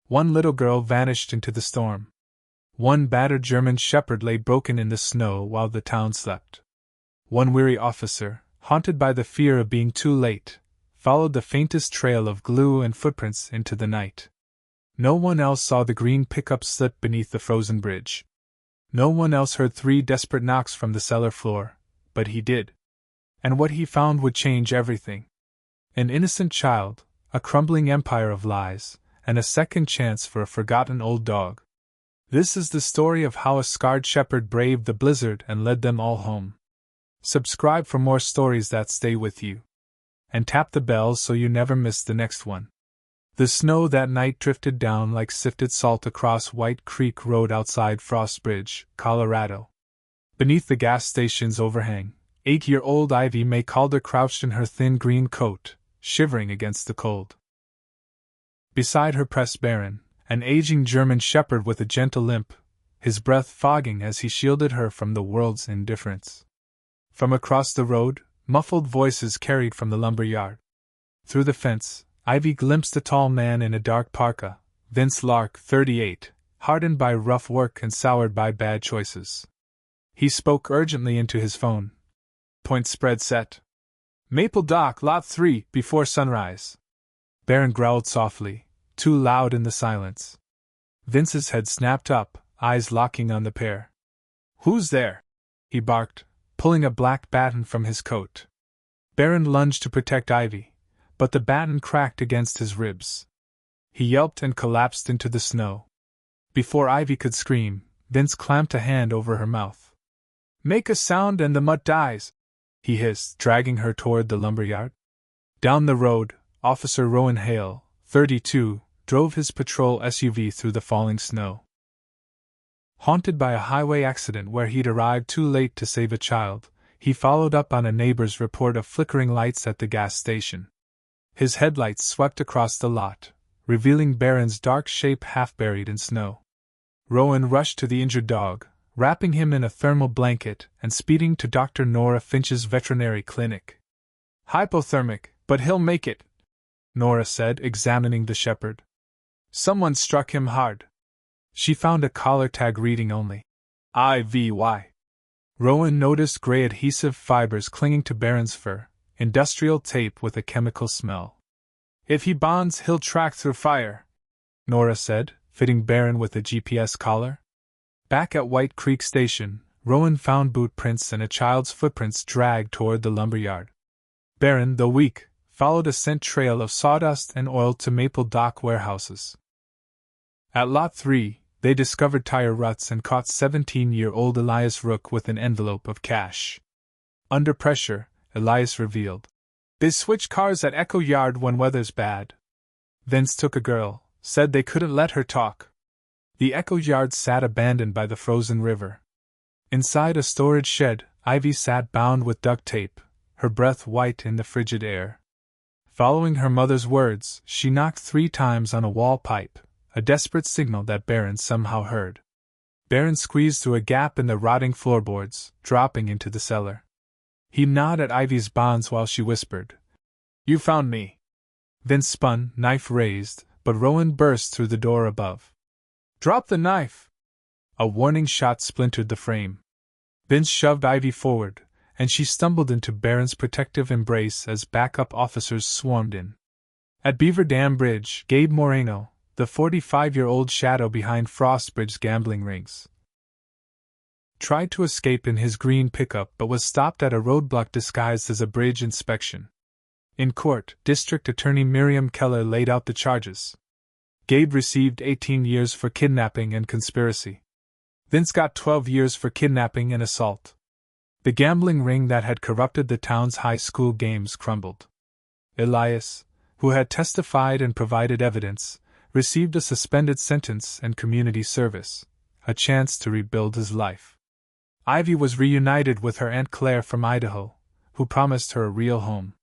One little girl vanished into the storm. One battered German shepherd lay broken in the snow while the town slept. One weary officer, haunted by the fear of being too late, followed the faintest trail of glue and footprints into the night. No one else saw the green pickup slip beneath the frozen bridge. No one else heard 3 desperate knocks from the cellar floor, but he did. And what he found would change everything. An innocent child, a crumbling empire of lies, and a second chance for a forgotten old dog. This is the story of how a scarred shepherd braved the blizzard and led them all home. Subscribe for more stories that stay with you. And tap the bell so you never miss the next one. The snow that night drifted down like sifted salt across White Creek Road outside Frost Bridge, Colorado. Beneath the gas station's overhang, 8-year-old Ivy Mae Calder crouched in her thin green coat, shivering against the cold. Beside her pressed Baron, an aging German shepherd with a gentle limp, his breath fogging as he shielded her from the world's indifference. From across the road, muffled voices carried from the lumber yard. Through the fence, Ivy glimpsed a tall man in a dark parka, Vince Lark, 38, hardened by rough work and soured by bad choices. He spoke urgently into his phone. Point spread set. Maple Dock, Lot 3, before sunrise. Baron growled softly, too loud in the silence. Vince's head snapped up, eyes locking on the pair. Who's there? He barked, pulling a black baton from his coat. Baron lunged to protect Ivy, but the baton cracked against his ribs. He yelped and collapsed into the snow. Before Ivy could scream, Vince clamped a hand over her mouth. Make a sound and the mutt dies, he hissed, dragging her toward the lumberyard. Down the road, Officer Rowan Hale, 32, drove his patrol SUV through the falling snow. Haunted by a highway accident where he'd arrived too late to save a child, he followed up on a neighbor's report of flickering lights at the gas station. His headlights swept across the lot, revealing Baron's dark shape half buried in snow. Rowan rushed to the injured dog, wrapping him in a thermal blanket and speeding to Dr. Nora Finch's veterinary clinic. Hypothermic, but he'll make it, Nora said, examining the shepherd. Someone struck him hard. She found a collar tag reading only IVY. Rowan noticed gray adhesive fibers clinging to Baron's fur, industrial tape with a chemical smell. If he bonds, he'll track through fire, Nora said, fitting Baron with a GPS collar. Back at White Creek Station, Rowan found boot prints and a child's footprints dragged toward the lumberyard. Baron, though weak, followed a scent trail of sawdust and oil to Maple Dock warehouses. At Lot 3, they discovered tire ruts and caught 17-year-old Elias Rook with an envelope of cash. Under pressure, Elias revealed, "They switch cars at Echo Yard when weather's bad." Vince took a girl, said they couldn't let her talk. The Echo Yard sat abandoned by the frozen river. Inside a storage shed, Ivy sat bound with duct tape, her breath white in the frigid air. Following her mother's words, she knocked 3 times on a wall pipe, a desperate signal that Baron somehow heard. Baron squeezed through a gap in the rotting floorboards, dropping into the cellar. He gnawed at Ivy's bonds while she whispered, "You found me." Vince spun, knife raised, but Rowan burst through the door above. "Drop the knife!" A warning shot splintered the frame. Vince shoved Ivy forward, and she stumbled into Baron's protective embrace as backup officers swarmed in. At Beaver Dam Bridge, Gabe Moreno, the 45-year-old shadow behind Frostbridge's gambling rings, tried to escape in his green pickup but was stopped at a roadblock disguised as a bridge inspection. In court, District Attorney Miriam Keller laid out the charges. Gabe received 18 years for kidnapping and conspiracy. Vince got 12 years for kidnapping and assault. The gambling ring that had corrupted the town's high school games crumbled. Elias, who had testified and provided evidence, received a suspended sentence and community service, a chance to rebuild his life. Ivy was reunited with her Aunt Claire from Idaho, who promised her a real home.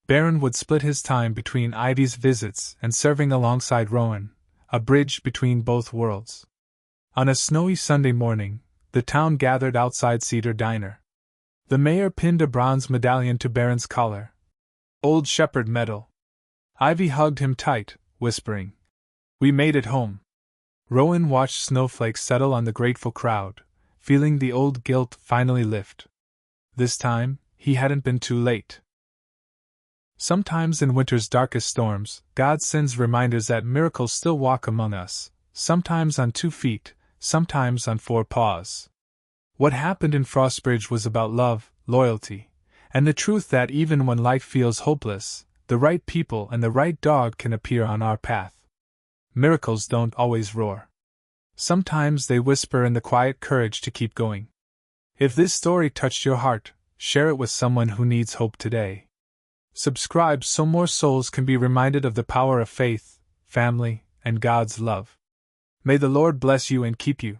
Baron would split his time between Ivy's visits and serving alongside Rowan, a bridge between both worlds. On a snowy Sunday morning, the town gathered outside Cedar Diner. The mayor pinned a bronze medallion to Baron's collar. "Old Shepherd Medal." Ivy hugged him tight, whispering, We made it home. Rowan watched snowflakes settle on the grateful crowd, feeling the old guilt finally lift. This time, he hadn't been too late. Sometimes in winter's darkest storms, God sends reminders that miracles still walk among us, sometimes on 2 feet, sometimes on 4 paws. What happened in Frostbridge was about love, loyalty, and the truth that even when life feels hopeless, the right people and the right dog can appear on our path. Miracles don't always roar. Sometimes they whisper in the quiet courage to keep going. If this story touched your heart, share it with someone who needs hope today. Subscribe so more souls can be reminded of the power of faith, family, and God's love. May the Lord bless you and keep you.